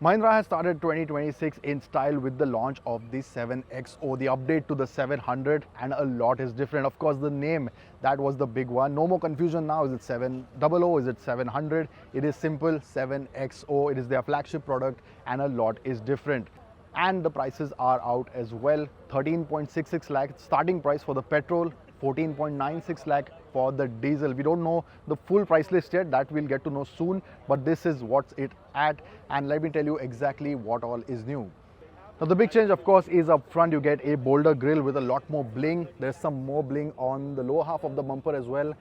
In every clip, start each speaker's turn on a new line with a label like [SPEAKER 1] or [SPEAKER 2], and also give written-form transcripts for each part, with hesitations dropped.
[SPEAKER 1] Mahindra has started 2026 in style with the launch of the 7XO, the update to the 700, and a lot is different. Of course, the name, that was the big one. No more confusion now. Is it 700? Is it 700? It is simple 7XO. It is their flagship product, and a lot is different. And the prices are out as well. 13.66 lakh starting price for the petrol, 14.96 lakh for the diesel. We don't know the full price list yet, that we'll get to know soon, but this is what's it at, and let me tell you exactly what all is new. Now the big change of course is up front. You get a bolder grille with a lot more bling. There's some more bling on the lower half of the bumper as well,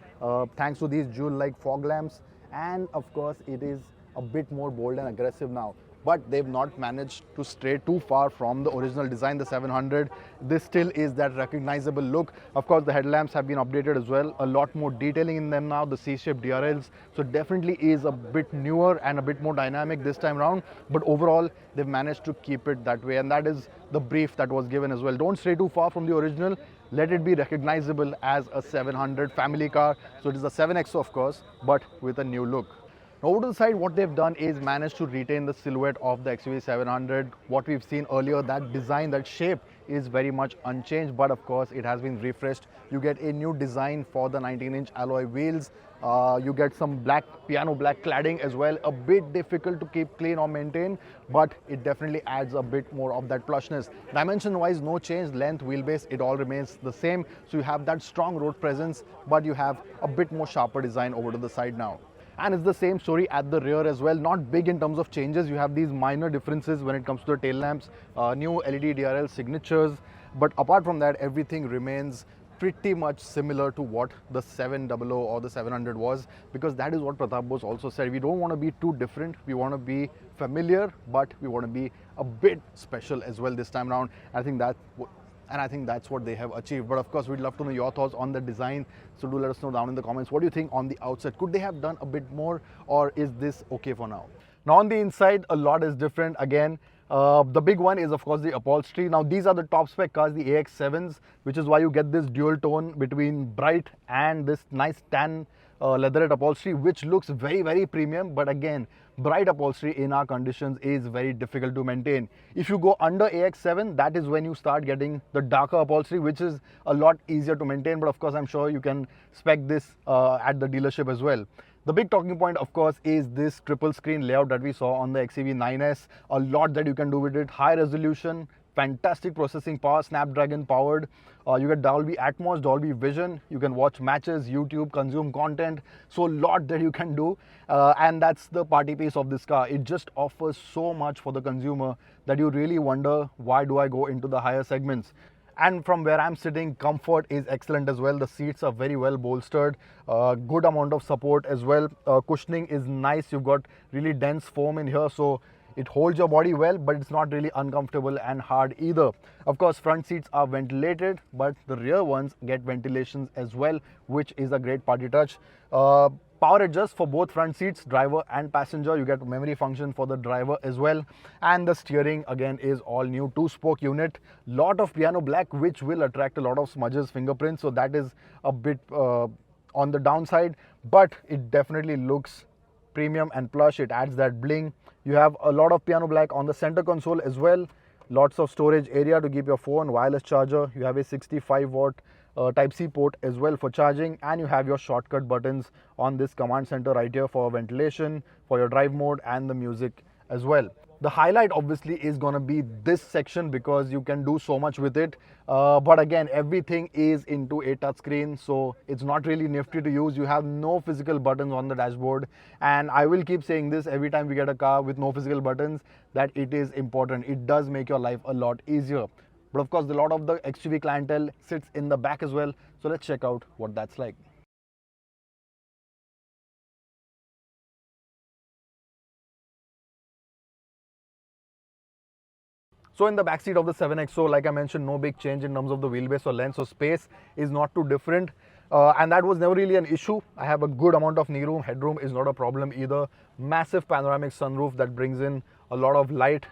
[SPEAKER 1] thanks to these jewel-like fog lamps, and of course it is a bit more bold and aggressive now. But they've not managed to stray too far from the original design, the 700. This still is that recognizable look. Of course, the headlamps have been updated as well. A lot more detailing in them now, the C-shaped DRLs. So definitely is a bit newer and a bit more dynamic this time around. But overall, they've managed to keep it that way. And that is the brief that was given as well. Don't stray too far from the original. Let it be recognizable as a 700 family car. So it is a 7XO, of course, but with a new look. Now over to the side, what they've done is managed to retain the silhouette of the XUV 700. What we've seen earlier, that design, that shape is very much unchanged, but of course it has been refreshed. You get a new design for the 19-inch alloy wheels. You get some black, piano black cladding as well. A bit difficult to keep clean or maintain, but it definitely adds a bit more of that plushness. Dimension-wise, no change. Length, wheelbase, it all remains the same. So you have that strong road presence, but you have a bit more sharper design over to the side now. And it's the same story at the rear as well. Not big in terms of changes. You have these minor differences when it comes to the tail lamps, new LED DRL signatures. But apart from that, everything remains pretty much similar to what the 700 or the 700 was, because that is what Pratap Bose also said. We don't want to be too different. We want to be familiar, but we want to be a bit special as well this time around. I think that's what they have achieved. But of course, we'd love to know your thoughts on the design. So do let us know down in the comments. What do you think on the outside? Could they have done a bit more, or is this okay for now? Now on the inside, a lot is different again. The big one is of course the upholstery. Now these are the top spec cars, the AX7s, which is why you get this dual tone between bright and this nice tan leatherette upholstery, which looks very, very premium. But again, bright upholstery in our conditions is very difficult to maintain. If you go under AX7, that is when you start getting the darker upholstery, which is a lot easier to maintain. But of course, I'm sure you can spec this at the dealership as well. The big talking point, of course, is this triple screen layout that we saw on the XUV 9S. A lot that you can do with it. High resolution, fantastic processing power, Snapdragon powered. You get Dolby Atmos, Dolby Vision. You can watch matches, YouTube, consume content. So a lot that you can do. And that's the party piece of this car. It just offers so much for the consumer that you really wonder, why do I go into the higher segments? And from where I'm sitting, comfort is excellent as well. The seats are very well bolstered, good amount of support as well. Cushioning is nice. You've got really dense foam in here, so it holds your body well, but it's not really uncomfortable and hard either. Of course, front seats are ventilated, but the rear ones get ventilations as well, which is a great party touch. Power adjust for both front seats, driver and passenger. You get memory function for the driver as well. And the steering again is all new, 2-spoke unit. Lot of piano black, which will attract a lot of smudges, fingerprints. So that is a bit on the downside, but it definitely looks premium and plush. It adds that bling. You have a lot of piano black on the center console as well. Lots of storage area to keep your phone, wireless charger. You have a 65-watt Type-C port as well for charging, and you have your shortcut buttons on this command center right here for ventilation, for your drive mode and the music as well. The highlight obviously is going to be this section because you can do so much with it. But again, everything is into a touchscreen, so it's not really nifty to use. You have no physical buttons on the dashboard, and I will keep saying this every time we get a car with no physical buttons, that it is important. It does make your life a lot easier. But of course, a lot of the XUV clientele sits in the back as well. So let's check out what that's like. So in the backseat of the 7XO, like I mentioned, no big change in terms of the wheelbase or length, so space is not too different. And that was never really an issue. I have a good amount of knee room, headroom is not a problem either. Massive panoramic sunroof that brings in a lot of light,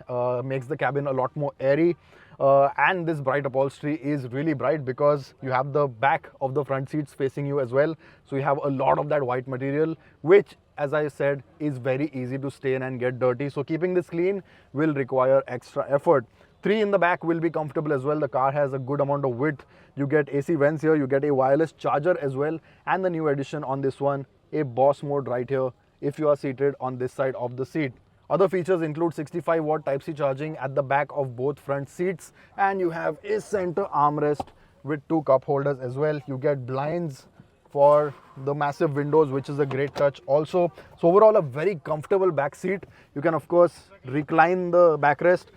[SPEAKER 1] makes the cabin a lot more airy. And this bright upholstery is really bright because you have the back of the front seats facing you as well. So you have a lot of that white material, which as I said, is very easy to stain and get dirty. So keeping this clean will require extra effort. 3 in the back will be comfortable as well. The car has a good amount of width. You get AC vents here, you get a wireless charger as well, and the new addition on this one, a Boss mode right here if you are seated on this side of the seat. Other features include 65-watt Type-C charging at the back of both front seats, and you have a center armrest with 2 cup holders as well. You get blinds for the massive windows, which is a great touch also. So overall, a very comfortable back seat. You can of course recline the backrest,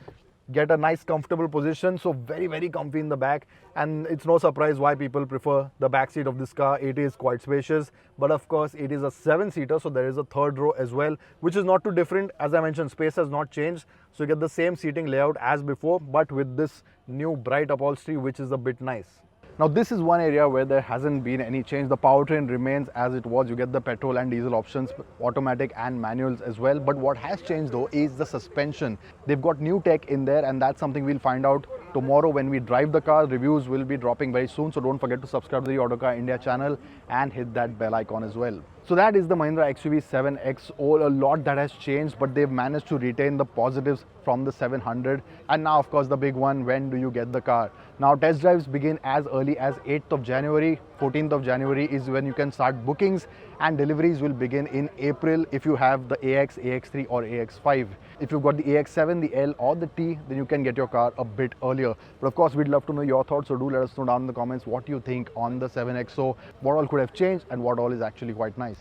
[SPEAKER 1] get a nice comfortable position. So very comfy in the back, and it's no surprise why people prefer the back seat of this car. It is quite spacious, but of course it is a 7-seater, so there is a third row as well, which is not too different. As I mentioned, space has not changed, so you get the same seating layout as before, but with this new bright upholstery, which is a bit nice. Now this is one area where there hasn't been any change. The powertrain remains as it was. You get the petrol and diesel options, automatic and manuals as well. But what has changed though is the suspension. They've got new tech in there, and that's something we'll find out tomorrow when we drive the car. Reviews will be dropping very soon, so don't forget to subscribe to the Autocar India channel and hit that bell icon as well. So that is the Mahindra XUV 7XO. A lot that has changed, but they've managed to retain the positives from the 700. And now of course the big one, when do you get the car? Now test drives begin as early as 8th of January. 14th of January is when you can start bookings, and deliveries will begin in April if you have the AX, AX3 or AX5. If you've got the AX7, the L or the T, then you can get your car a bit earlier. But of course we'd love to know your thoughts, so do let us know down in the comments what you think on the 7XO, what all could have changed and what all is actually quite nice.